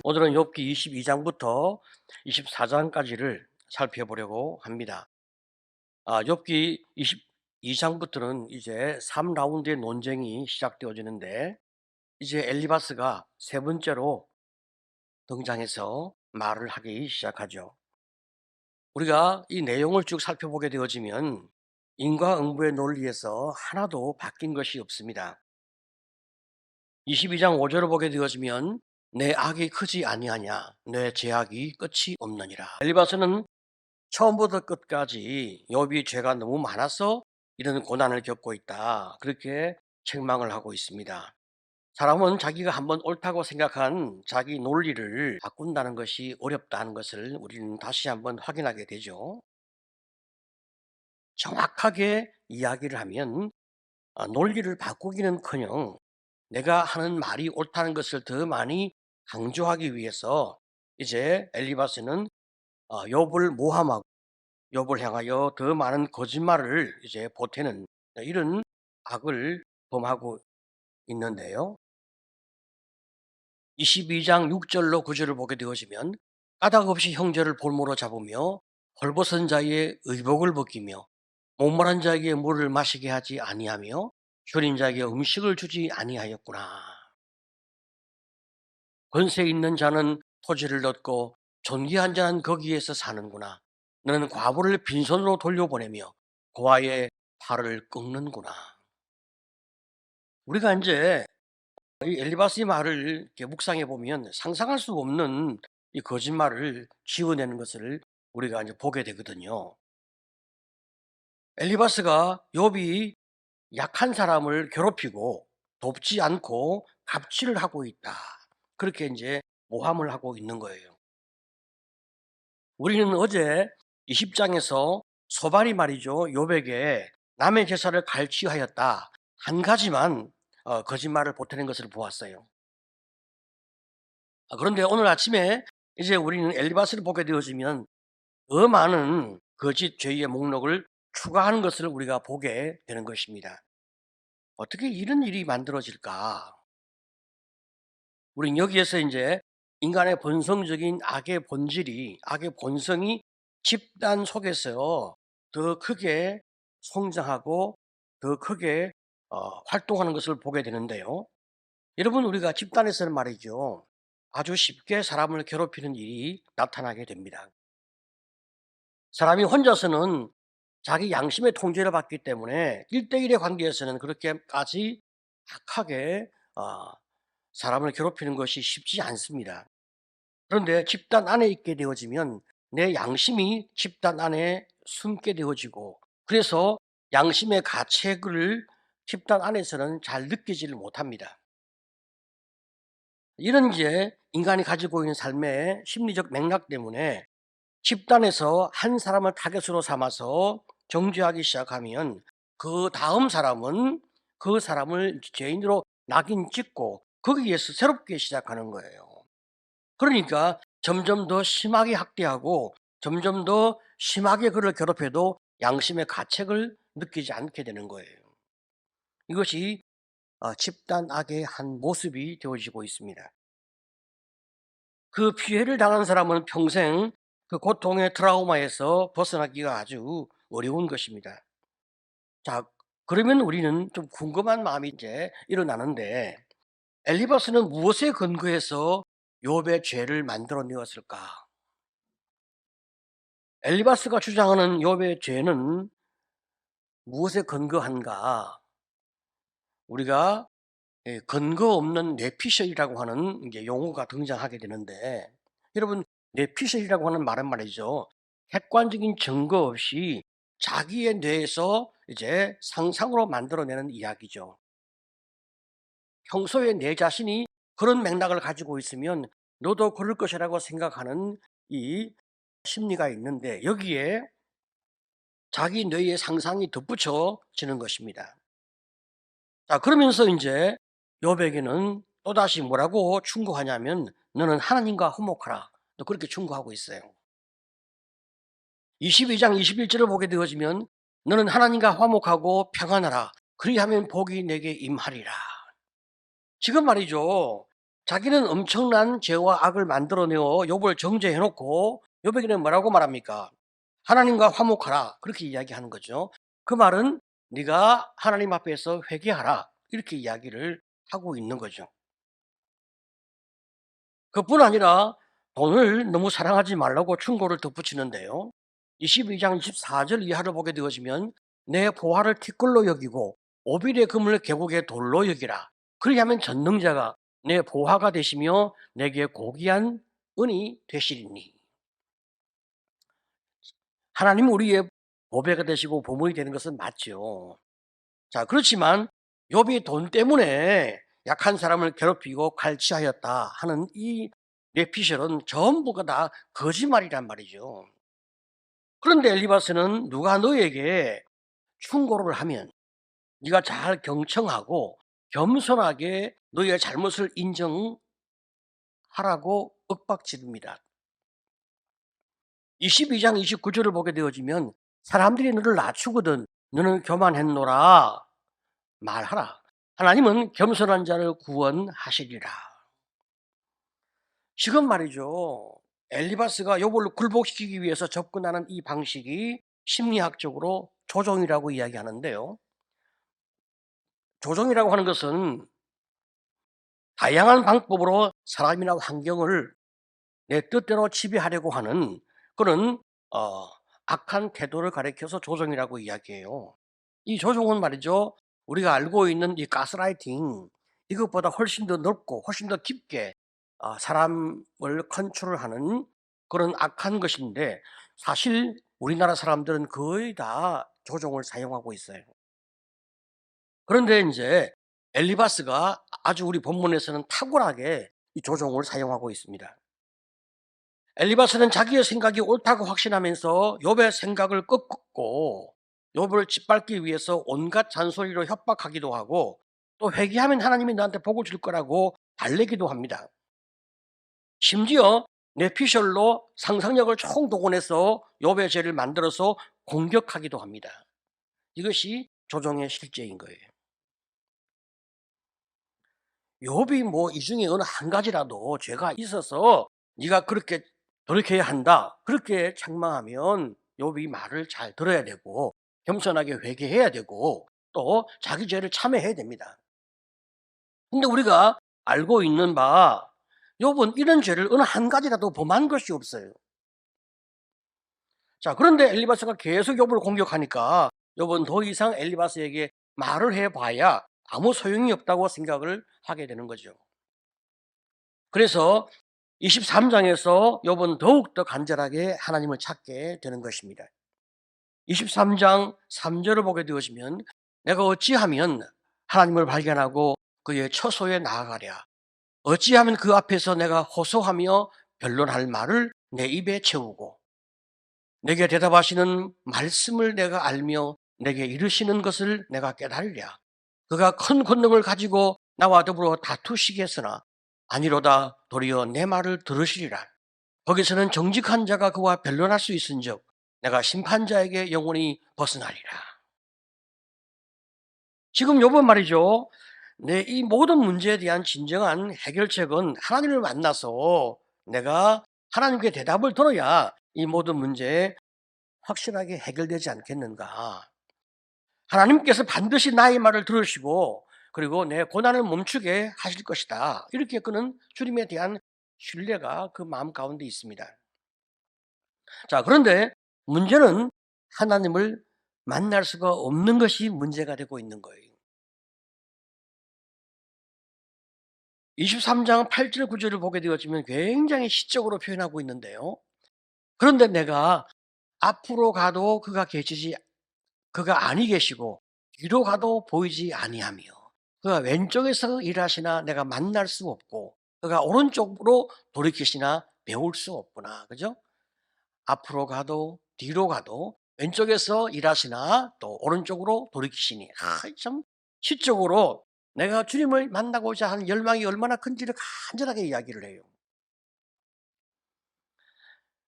오늘은 욥기 22장부터 24장까지를 살펴보려고 합니다. 욥기 22장부터는 이제 3라운드의 논쟁이 시작되어지는데 이제 엘리바스가 세 번째로 등장해서 말을 하기 시작하죠. 우리가 이 내용을 쭉 살펴보게 되어지면 인과응보의 논리에서 하나도 바뀐 것이 없습니다. 22장 5절을 보게 되어지면 내 악이 크지 아니하냐 내 죄악이 끝이 없느니라. 엘리바스는 처음부터 끝까지 욥이 죄가 너무 많아서 이런 고난을 겪고 있다, 그렇게 책망을 하고 있습니다. 사람은 자기가 한번 옳다고 생각한 자기 논리를 바꾼다는 것이 어렵다는 것을 우리는 다시 한번 확인하게 되죠. 정확하게 이야기를 하면 논리를 바꾸기는커녕 내가 하는 말이 옳다는 것을 더 많이 강조하기 위해서 이제 엘리바스는 욥을 모함하고 욥을 향하여 더 많은 거짓말을 이제 보태는 이런 악을 범하고 있는데요. 22장 6절로 9절을 보게 되어지면 까닭 없이 형제를 볼모로 잡으며 헐벗은 자의 의복을 벗기며 목마른 자에게 물을 마시게 하지 아니하며 줄인 자에게 음식을 주지 아니하였구나. 권세 있는 자는 토지를 얻고 존귀한 자는 거기에서 사는구나. 너는 과부를 빈손으로 돌려보내며 고아의 팔을 꺾는구나. 우리가 이제 이 엘리바스의 말을 이렇게 묵상해 보면 상상할 수 없는 이 거짓말을 지어내는 것을 우리가 이제 보게 되거든요. 엘리바스가 욥이 약한 사람을 괴롭히고 돕지 않고 갑질을 하고 있다, 그렇게 이제 모함을 하고 있는 거예요. 우리는 어제 20장에서 소발이 말이죠, 욥에게 남의 제사를 갈취하였다 한 가지만 거짓말을 보태는 것을 보았어요. 그런데 오늘 아침에 이제 우리는 엘리바스를 보게 되어지면 더 많은 거짓 죄의 목록을 추가하는 것을 우리가 보게 되는 것입니다. 어떻게 이런 일이 만들어질까? 우리는 여기에서 이제 인간의 본성적인 악의 본질이, 악의 본성이 집단 속에서 더 크게 성장하고 더 크게 활동하는 것을 보게 되는데요. 여러분, 우리가 집단에서는 말이죠, 아주 쉽게 사람을 괴롭히는 일이 나타나게 됩니다. 사람이 혼자서는 자기 양심의 통제를 받기 때문에 1대1의 관계에서는 그렇게까지 악하게 사람을 괴롭히는 것이 쉽지 않습니다. 그런데 집단 안에 있게 되어지면 내 양심이 집단 안에 숨게 되어지고, 그래서 양심의 가책을 집단 안에서는 잘 느끼지를 못합니다. 이런 이제 인간이 가지고 있는 삶의 심리적 맥락 때문에 집단에서 한 사람을 타겟으로 삼아서 정죄하기 시작하면 그 다음 사람은 그 사람을 죄인으로 낙인 찍고 거기에서 새롭게 시작하는 거예요. 그러니까 점점 더 심하게 학대하고 점점 더 심하게 그를 괴롭혀도 양심의 가책을 느끼지 않게 되는 거예요. 이것이 집단 악의 한 모습이 되어지고 있습니다. 그 피해를 당한 사람은 평생 그 고통의 트라우마에서 벗어나기가 아주 어려운 것입니다. 자, 그러면 우리는 좀 궁금한 마음이 이제 일어나는데, 엘리바스는 무엇에 근거해서 욥의 죄를 만들어내었을까? 엘리바스가 주장하는 욥의 죄는 무엇에 근거한가? 우리가 근거 없는 뇌피셜이라고 하는 이제 용어가 등장하게 되는데, 여러분, 뇌피셜이라고 하는 말은 말이죠, 객관적인 증거 없이 자기의 뇌에서 이제 상상으로 만들어내는 이야기죠. 평소에 내 자신이 그런 맥락을 가지고 있으면 너도 그럴 것이라고 생각하는 이 심리가 있는데, 여기에 자기 뇌의 상상이 덧붙여지는 것입니다. 자, 그러면서 이제 욥에게는 또다시 뭐라고 충고하냐면 너는 하나님과 화목하라, 또 그렇게 충고하고 있어요. 22장 21절을 보게 되어지면 너는 하나님과 화목하고 평안하라, 그리하면 복이 내게 임하리라. 지금 말이죠, 자기는 엄청난 죄와 악을 만들어내어 욥을 정죄해 놓고 욥에게는 뭐라고 말합니까? 하나님과 화목하라. 그렇게 이야기하는 거죠. 그 말은 네가 하나님 앞에서 회개하라. 이렇게 이야기를 하고 있는 거죠. 그뿐 아니라 돈을 너무 사랑하지 말라고 충고를 덧붙이는데요. 22장 24절 이하를 보게 되어지면 내 보화를 티끌로 여기고 오빌의 금을 계곡의 돌로 여기라. 그리하면 전능자가 내 보화가 되시며 내게 고귀한 은이 되시리니. 하나님은 우리의 보배가 되시고 보물이 되는 것은 맞죠. 자, 그렇지만 욥이 돈 때문에 약한 사람을 괴롭히고 갈취하였다 하는 이 뇌피셜은 전부가 다 거짓말이란 말이죠. 그런데 엘리바스는 누가 너에게 충고를 하면 네가 잘 경청하고 겸손하게 너의 잘못을 인정하라고 윽박지릅니다. 22장 29절을 보게 되어지면 사람들이 너를 낮추거든 너는 교만했노라 말하라. 하나님은 겸손한 자를 구원하시리라. 지금 말이죠. 엘리바스가 욥을 굴복시키기 위해서 접근하는 이 방식이 심리학적으로 조종이라고 이야기하는데요. 조종이라고 하는 것은 다양한 방법으로 사람이나 환경을 내 뜻대로 지배하려고 하는 그런 악한 태도를 가리켜서 조종이라고 이야기해요. 이 조종은 말이죠. 우리가 알고 있는 이 가스라이팅 이것보다 훨씬 더 넓고 훨씬 더 깊게 사람을 컨트롤하는 그런 악한 것인데 사실 우리나라 사람들은 거의 다 조종을 사용하고 있어요. 그런데 이제 엘리바스가 아주 우리 본문에서는 탁월하게 이 조종을 사용하고 있습니다. 엘리바스는 자기의 생각이 옳다고 확신하면서 욥의 생각을 꺾고 욥을 짓밟기 위해서 온갖 잔소리로 협박하기도 하고 또 회개하면 하나님이 너한테 복을 줄 거라고 달래기도 합니다. 심지어 뇌피셜로 상상력을 총동원해서 욥의 죄를 만들어서 공격하기도 합니다. 이것이 조종의 실제인 거예요. 욥이 뭐 이 중에 어느 한 가지라도 죄가 있어서 네가 그렇게 돌이켜야 한다. 그렇게 책망하면 욥이 말을 잘 들어야 되고 겸손하게 회개해야 되고 또 자기 죄를 참회해야 됩니다. 근데 우리가 알고 있는 바 욥은 이런 죄를 어느 한 가지라도 범한 것이 없어요. 자, 그런데 엘리바스가 계속 욥을 공격하니까 욥은 더 이상 엘리바스에게 말을 해봐야 아무 소용이 없다고 생각을 하게 되는 거죠. 그래서 23장에서 욥은 더욱더 간절하게 하나님을 찾게 되는 것입니다. 23장 3절을 보게 되어지면 내가 어찌하면 하나님을 발견하고 그의 처소에 나아가랴. 어찌하면 그 앞에서 내가 호소하며 변론할 말을 내 입에 채우고 내게 대답하시는 말씀을 내가 알며 내게 이르시는 것을 내가 깨달으랴. 그가 큰 권능을 가지고 나와 더불어 다투시겠으나 아니로다 도리어 내 말을 들으시리라. 거기서는 정직한 자가 그와 변론할 수 있은즉 내가 심판자에게 영원히 벗어나리라. 지금 요번 말이죠. 이 모든 문제에 대한 진정한 해결책은 하나님을 만나서 내가 하나님께 대답을 들어야 이 모든 문제에 확실하게 해결되지 않겠는가. 하나님께서 반드시 나의 말을 들으시고 그리고 내 고난을 멈추게 하실 것이다. 이렇게 그는 주님에 대한 신뢰가 그 마음 가운데 있습니다. 자, 그런데 문제는 하나님을 만날 수가 없는 것이 문제가 되고 있는 거예요. 23장 8절 9절을 보게 되어지면 굉장히 시적으로 표현하고 있는데요. 그런데 내가 앞으로 가도 그가 아니 계시고 뒤로 가도 보이지 아니하며 그가 왼쪽에서 일하시나 내가 만날 수 없고 그가 오른쪽으로 돌이키시나 배울 수 없구나. 그죠? 앞으로 가도 뒤로 가도 왼쪽에서 일하시나 또 오른쪽으로 돌이키시니 참 시적으로 내가 주님을 만나고자 하는 열망이 얼마나 큰지를 간절하게 이야기를 해요.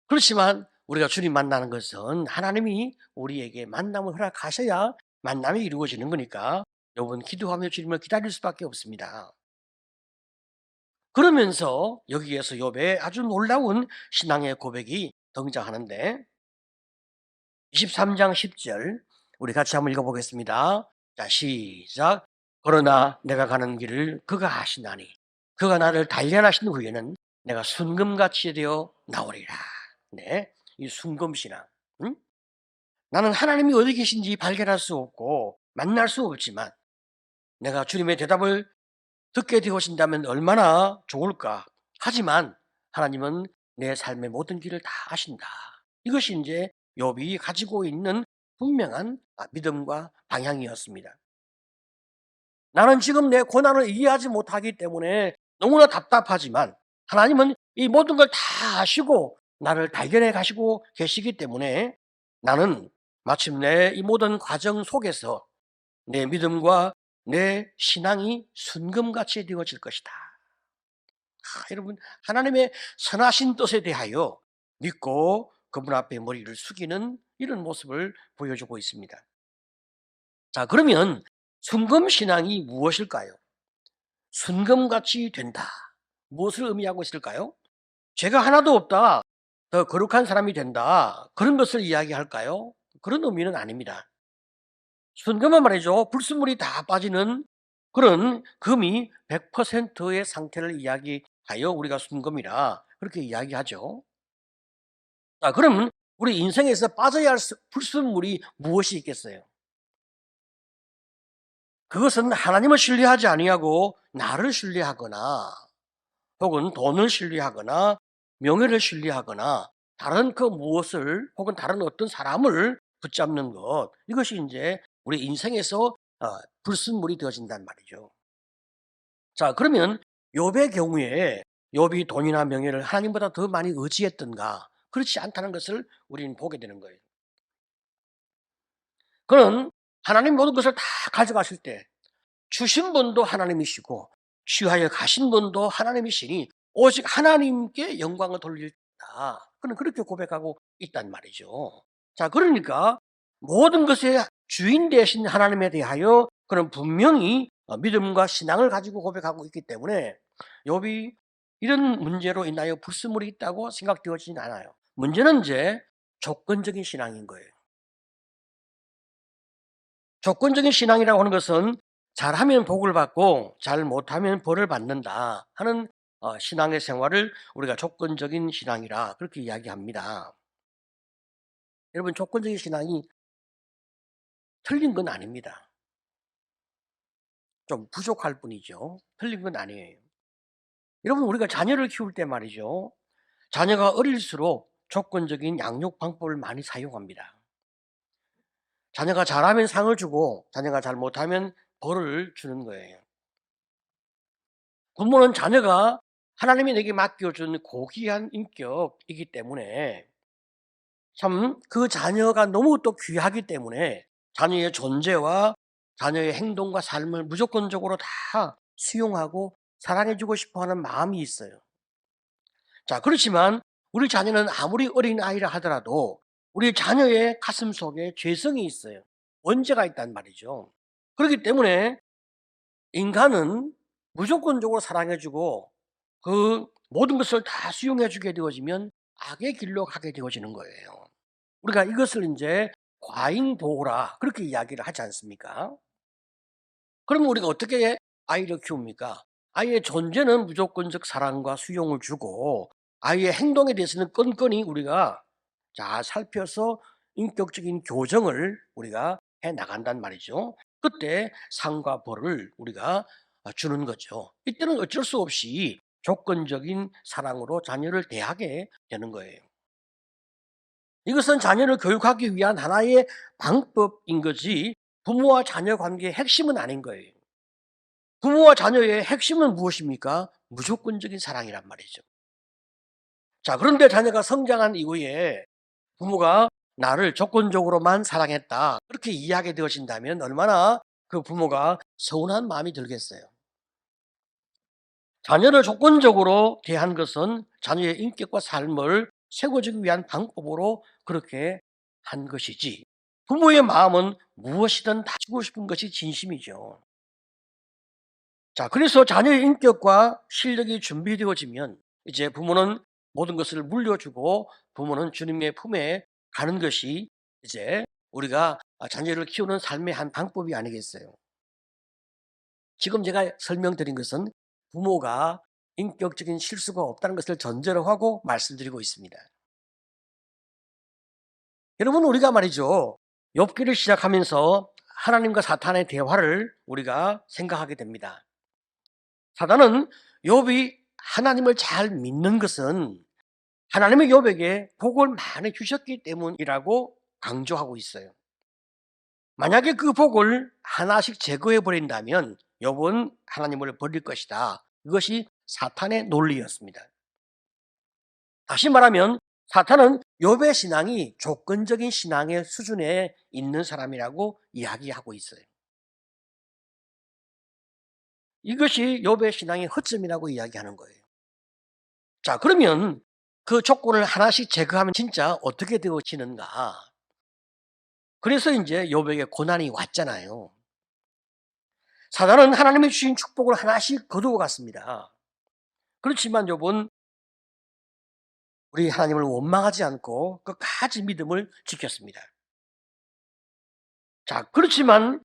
그렇지만 우리가 주님 만나는 것은 하나님이 우리에게 만남을 허락하셔야 만남이 이루어지는 거니까 여러분 기도하며 주님을 기다릴 수밖에 없습니다. 그러면서 여기에서 욥의 아주 놀라운 신앙의 고백이 등장하는데 23장 10절 우리 같이 한번 읽어보겠습니다. 자, 시작. 그러나 내가 가는 길을 그가 아시나니 그가 나를 단련하신 후에는 내가 순금같이 되어 나오리라. 네, 이 순금신앙. 응? 나는 하나님이 어디 계신지 발견할 수 없고 만날 수 없지만 내가 주님의 대답을 듣게 되어진다면 얼마나 좋을까. 하지만 하나님은 내 삶의 모든 길을 다 아신다. 이것이 이제 욥이 가지고 있는 분명한 믿음과 방향이었습니다. 나는 지금 내 고난을 이해하지 못하기 때문에 너무나 답답하지만 하나님은 이 모든 걸 다 아시고 나를 발견해 가시고 계시기 때문에 나는 마침내 이 모든 과정 속에서 내 믿음과 내 신앙이 순금같이 되어질 것이다. 여러분, 하나님의 선하신 뜻에 대하여 믿고 그분 앞에 머리를 숙이는 이런 모습을 보여주고 있습니다. 자, 그러면 순금신앙이 무엇일까요? 순금같이 된다. 무엇을 의미하고 있을까요? 죄가 하나도 없다. 더 거룩한 사람이 된다. 그런 것을 이야기할까요? 그런 의미는 아닙니다. 순금은 말이죠. 불순물이 다 빠지는 그런 금이 100%의 상태를 이야기하여 우리가 순금이라 그렇게 이야기하죠. 자, 그럼 우리 인생에서 빠져야 할 불순물이 무엇이 있겠어요? 그것은 하나님을 신뢰하지 아니하고 나를 신뢰하거나 혹은 돈을 신뢰하거나 명예를 신뢰하거나 다른 그 무엇을 혹은 다른 어떤 사람을 붙잡는 것, 이것이 이제 우리 인생에서 불순물이 되어진단 말이죠. 자, 그러면 욥의 경우에 욥이 돈이나 명예를 하나님보다 더 많이 의지했던가? 그렇지 않다는 것을 우리는 보게 되는 거예요. 그는 하나님 모든 것을 다 가져가실 때 주신 분도 하나님이시고 취하여 가신 분도 하나님이시니 오직 하나님께 영광을 돌리다. 그는 그렇게 고백하고 있단 말이죠. 자, 그러니까 모든 것의 주인 되신 하나님에 대하여 그는 분명히 믿음과 신앙을 가지고 고백하고 있기 때문에 욥이 이런 문제로 인하여 불순물이 있다고 생각되어지진 않아요. 문제는 이제 조건적인 신앙인 거예요. 조건적인 신앙이라고 하는 것은 잘하면 복을 받고 잘 못하면 벌을 받는다 하는 신앙의 생활을 우리가 조건적인 신앙이라 그렇게 이야기합니다. 여러분, 조건적인 신앙이 틀린 건 아닙니다. 좀 부족할 뿐이죠. 틀린 건 아니에요. 여러분, 우리가 자녀를 키울 때 말이죠. 자녀가 어릴수록 조건적인 양육 방법을 많이 사용합니다. 자녀가 잘하면 상을 주고 자녀가 잘 못하면 벌을 주는 거예요. 부모는 자녀가 하나님이 내게 맡겨준 고귀한 인격이기 때문에 참 그 자녀가 너무 또 귀하기 때문에 자녀의 존재와 자녀의 행동과 삶을 무조건적으로 다 수용하고 사랑해주고 싶어하는 마음이 있어요. 자, 그렇지만 우리 자녀는 아무리 어린 아이라 하더라도 우리 자녀의 가슴 속에 죄성이 있어요. 원죄가 있단 말이죠. 그렇기 때문에 인간은 무조건적으로 사랑해주고 그 모든 것을 다 수용해주게 되어지면 악의 길로 가게 되어지는 거예요. 우리가 이것을 이제 과잉보호라 그렇게 이야기를 하지 않습니까? 그러면 우리가 어떻게 아이를 키웁니까? 아이의 존재는 무조건적 사랑과 수용을 주고 아이의 행동에 대해서는 끈끈이 우리가 잘 살펴서 인격적인 교정을 우리가 해 나간단 말이죠. 그때 상과 벌을 우리가 주는 거죠. 이때는 어쩔 수 없이 조건적인 사랑으로 자녀를 대하게 되는 거예요. 이것은 자녀를 교육하기 위한 하나의 방법인 거지 부모와 자녀 관계의 핵심은 아닌 거예요. 부모와 자녀의 핵심은 무엇입니까? 무조건적인 사랑이란 말이죠. 자, 그런데 자녀가 성장한 이후에 부모가 나를 조건적으로만 사랑했다. 그렇게 이해하게 되어진다면 얼마나 그 부모가 서운한 마음이 들겠어요. 자녀를 조건적으로 대한 것은 자녀의 인격과 삶을 세워주기 위한 방법으로 그렇게 한 것이지. 부모의 마음은 무엇이든 다 주고 싶은 것이 진심이죠. 자, 그래서 자녀의 인격과 실력이 준비되어지면 이제 부모는 모든 것을 물려주고 부모는 주님의 품에 가는 것이 이제 우리가 자녀를 키우는 삶의 한 방법이 아니겠어요. 지금 제가 설명드린 것은 부모가 인격적인 실수가 없다는 것을 전제로 하고 말씀드리고 있습니다. 여러분, 우리가 말이죠, 욥기를 시작하면서 하나님과 사탄의 대화를 우리가 생각하게 됩니다. 사단은 욥이 하나님을 잘 믿는 것은 하나님의 욥에게 복을 많이 주셨기 때문이라고 강조하고 있어요. 만약에 그 복을 하나씩 제거해 버린다면 욥은 하나님을 버릴 것이다. 이것이 사탄의 논리였습니다. 다시 말하면 사탄은 욥의 신앙이 조건적인 신앙의 수준에 있는 사람이라고 이야기하고 있어요. 이것이 욥의 신앙의 허점이라고 이야기하는 거예요. 자, 그러면 그 조건을 하나씩 제거하면 진짜 어떻게 되어지는가? 그래서 이제 욥에게 고난이 왔잖아요. 사단은 하나님이 주신 축복을 하나씩 거두어 갔습니다. 그렇지만 욥은 우리 하나님을 원망하지 않고 끝까지 믿음을 지켰습니다. 자, 그렇지만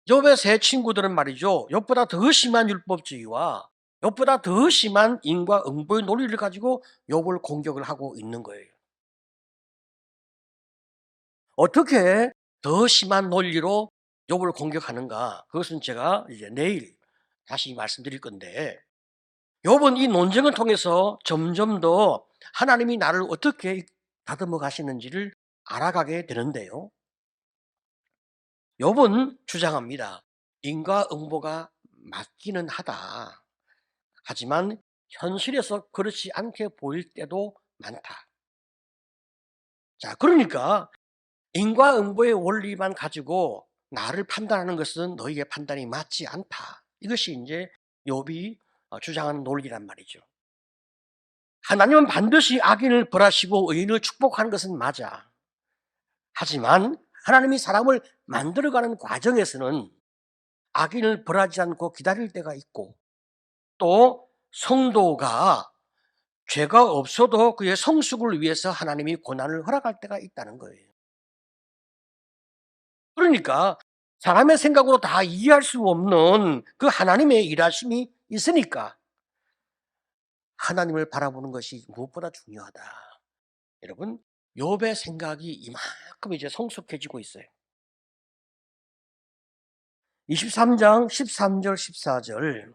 욥의 세 친구들은 말이죠, 욥보다 더 심한 율법주의와 욥보다 더 심한 인과응보의 논리를 가지고 욥을 공격을 하고 있는 거예요. 어떻게 더 심한 논리로 욥을 공격하는가? 그것은 제가 이제 내일 다시 말씀드릴 건데, 욥은 이 논쟁을 통해서 점점 더 하나님이 나를 어떻게 다듬어 가시는지를 알아가게 되는데요. 욥은 주장합니다. 인과응보가 맞기는 하다. 하지만 현실에서 그렇지 않게 보일 때도 많다. 자, 그러니까 인과응보의 원리만 가지고 나를 판단하는 것은 너희의 판단이 맞지 않다. 이것이 이제 욥이 주장하는 논리란 말이죠. 하나님은 반드시 악인을 벌하시고 의인을 축복하는 것은 맞아. 하지만 하나님이 사람을 만들어가는 과정에서는 악인을 벌하지 않고 기다릴 때가 있고, 또 성도가 죄가 없어도 그의 성숙을 위해서 하나님이 고난을 허락할 때가 있다는 거예요. 그러니까 사람의 생각으로 다 이해할 수 없는 그 하나님의 일하심이 있으니까 하나님을 바라보는 것이 무엇보다 중요하다. 여러분, 욥의 생각이 이만큼 이제 성숙해지고 있어요. 23장 13절 14절,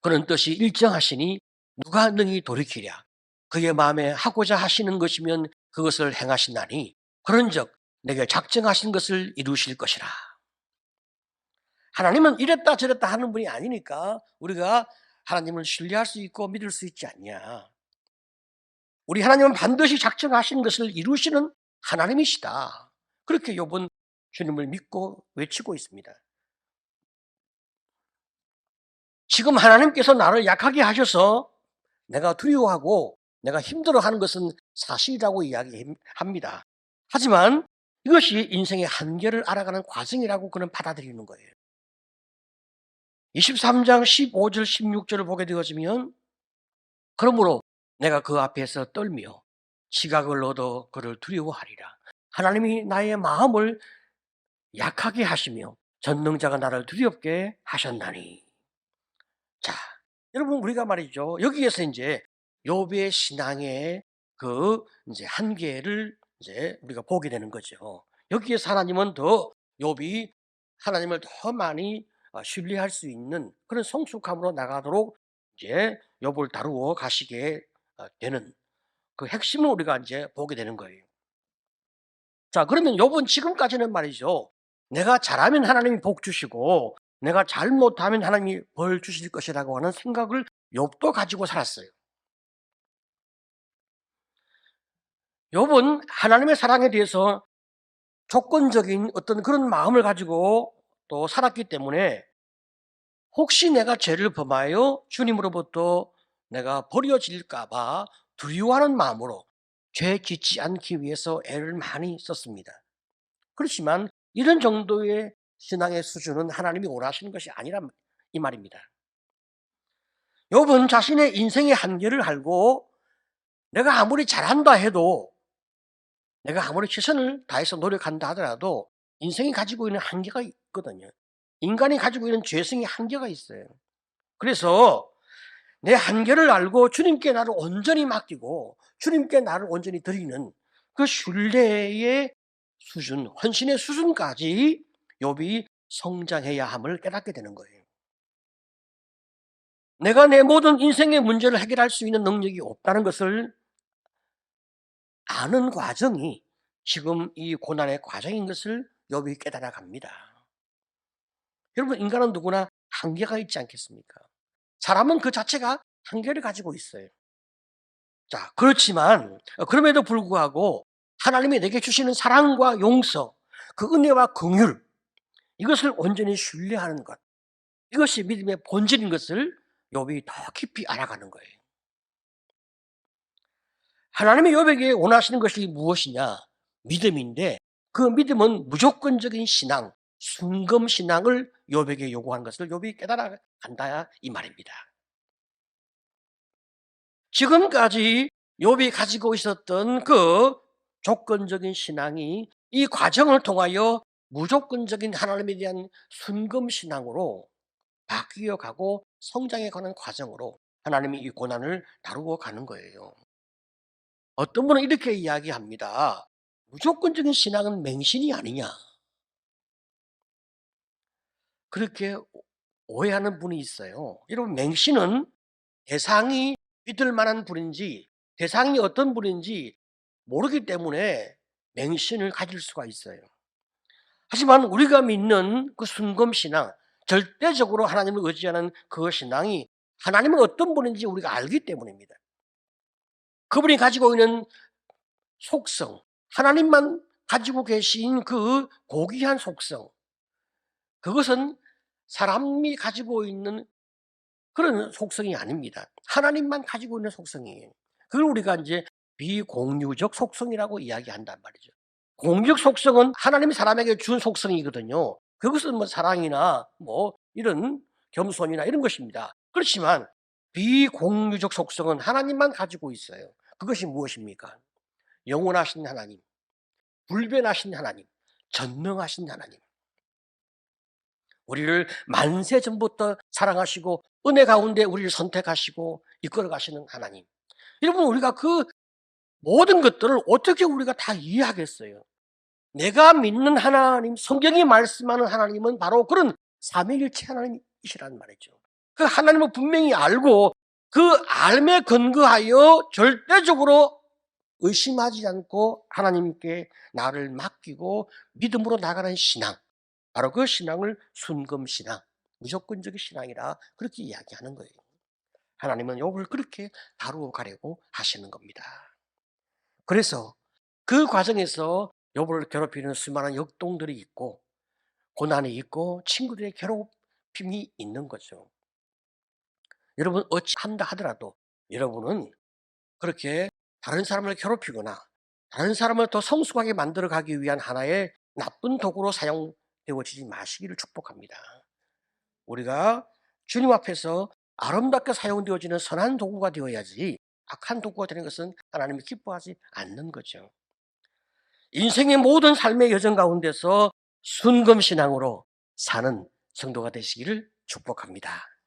그런 뜻이 일정하시니 누가 능히 돌이키랴. 그의 마음에 하고자 하시는 것이면 그것을 행하신다니 그런즉 내게 작정하신 것을 이루실 것이라. 하나님은 이랬다 저랬다 하는 분이 아니니까 우리가 하나님을 신뢰할 수 있고 믿을 수 있지 않냐. 우리 하나님은 반드시 작정하신 것을 이루시는 하나님이시다. 그렇게 욥은 주님을 믿고 외치고 있습니다. 지금 하나님께서 나를 약하게 하셔서 내가 두려워하고 내가 힘들어하는 것은 사실이라고 이야기합니다. 하지만 이것이 인생의 한계를 알아가는 과정이라고 그는 받아들이는 거예요. 23장 15절 16절을 보게 되어지면, 그러므로 내가 그 앞에서 떨며 지각을 얻어 그를 두려워하리라. 하나님이 나의 마음을 약하게 하시며 전능자가 나를 두렵게 하셨나니. 자, 여러분, 우리가 말이죠, 여기에서 이제 욥의 신앙의 그 이제 한계를 이제 우리가 보게 되는 거죠. 여기에서 하나님은 더 욥이 하나님을 더 많이 신뢰할 수 있는 그런 성숙함으로 나가도록 이제 욥을 다루어 가시게 되는 그 핵심을 우리가 이제 보게 되는 거예요. 자, 그러면 욥은 지금까지는 말이죠, 내가 잘하면 하나님이 복 주시고 내가 잘못하면 하나님이 벌 주실 것이라고 하는 생각을 욥도 가지고 살았어요. 욥은 하나님의 사랑에 대해서 조건적인 어떤 그런 마음을 가지고 또 살았기 때문에 혹시 내가 죄를 범하여 주님으로부터 내가 버려질까 봐 두려워하는 마음으로 죄 짓지 않기 위해서 애를 많이 썼습니다. 그렇지만 이런 정도의 신앙의 수준은 하나님이 원하시는 것이 아니란 이 말입니다. 욥은 자신의 인생의 한계를 알고 내가 아무리 잘한다 해도, 내가 아무리 최선을 다해서 노력한다 하더라도 인생이 가지고 있는 한계가 있거든요. 인간이 가지고 있는 죄성의 한계가 있어요. 그래서 내 한계를 알고 주님께 나를 온전히 맡기고 주님께 나를 온전히 드리는 그 신뢰의 수준, 헌신의 수준까지 욥이 성장해야 함을 깨닫게 되는 거예요. 내가 내 모든 인생의 문제를 해결할 수 있는 능력이 없다는 것을 아는 과정이 지금 이 고난의 과정인 것을 욥이 깨달아 갑니다. 여러분, 인간은 누구나 한계가 있지 않겠습니까? 사람은 그 자체가 한계를 가지고 있어요. 자, 그렇지만 그럼에도 불구하고 하나님이 내게 주시는 사랑과 용서, 그 은혜와 긍휼, 이것을 온전히 신뢰하는 것, 이것이 믿음의 본질인 것을 욥이 더 깊이 알아가는 거예요. 하나님이 욥에게 원하시는 것이 무엇이냐? 믿음인데, 그 믿음은 무조건적인 신앙, 순금 신앙을 욥에게 요구한 것을 욥이 깨달아 간다 이 말입니다. 지금까지 욥이 가지고 있었던 그 조건적인 신앙이 이 과정을 통하여 무조건적인 하나님에 대한 순금 신앙으로 바뀌어 가고 성장해 가는 과정으로 하나님이 이 고난을 다루어 가는 거예요. 어떤 분은 이렇게 이야기합니다. 무조건적인 신앙은 맹신이 아니냐. 그렇게 오해하는 분이 있어요. 여러분, 맹신은 대상이 믿을 만한 분인지 대상이 어떤 분인지 모르기 때문에 맹신을 가질 수가 있어요. 하지만 우리가 믿는 그 순금신앙, 절대적으로 하나님을 의지하는 그 신앙이 하나님은 어떤 분인지 우리가 알기 때문입니다. 그분이 가지고 있는 속성, 하나님만 가지고 계신 그 고귀한 속성, 그것은 사람이 가지고 있는 그런 속성이 아닙니다. 하나님만 가지고 있는 속성이에요. 그걸 우리가 이제 비공유적 속성이라고 이야기한단 말이죠. 공유적 속성은 하나님이 사람에게 준 속성이거든요. 그것은 뭐 사랑이나 뭐 이런 겸손이나 이런 것입니다. 그렇지만 비공유적 속성은 하나님만 가지고 있어요. 그것이 무엇입니까? 영원하신 하나님, 불변하신 하나님, 전능하신 하나님. 우리를 만세 전부터 사랑하시고 은혜 가운데 우리를 선택하시고 이끌어 가시는 하나님. 여러분, 우리가 그 모든 것들을 어떻게 우리가 다 이해하겠어요? 내가 믿는 하나님, 성경이 말씀하는 하나님은 바로 그런 삼위일체 하나님이시란 말이죠. 그 하나님을 분명히 알고 그 알매 근거하여 절대적으로 의심하지 않고 하나님께 나를 맡기고 믿음으로 나가는 신앙, 바로 그 신앙을 순금신앙, 무조건적인 신앙이라 그렇게 이야기하는 거예요. 하나님은 욥을 그렇게 다루어 가려고 하시는 겁니다. 그래서 그 과정에서 욥을 괴롭히는 수많은 역동들이 있고 고난이 있고 친구들의 괴롭힘이 있는 거죠. 여러분, 어찌한다 하더라도 여러분은 그렇게 다른 사람을 괴롭히거나 다른 사람을 더 성숙하게 만들어가기 위한 하나의 나쁜 도구로 사용되어지지 마시기를 축복합니다. 우리가 주님 앞에서 아름답게 사용되어지는 선한 도구가 되어야지 악한 도구가 되는 것은 하나님이 기뻐하지 않는 거죠. 인생의 모든 삶의 여정 가운데서 순금신앙으로 사는 성도가 되시기를 축복합니다.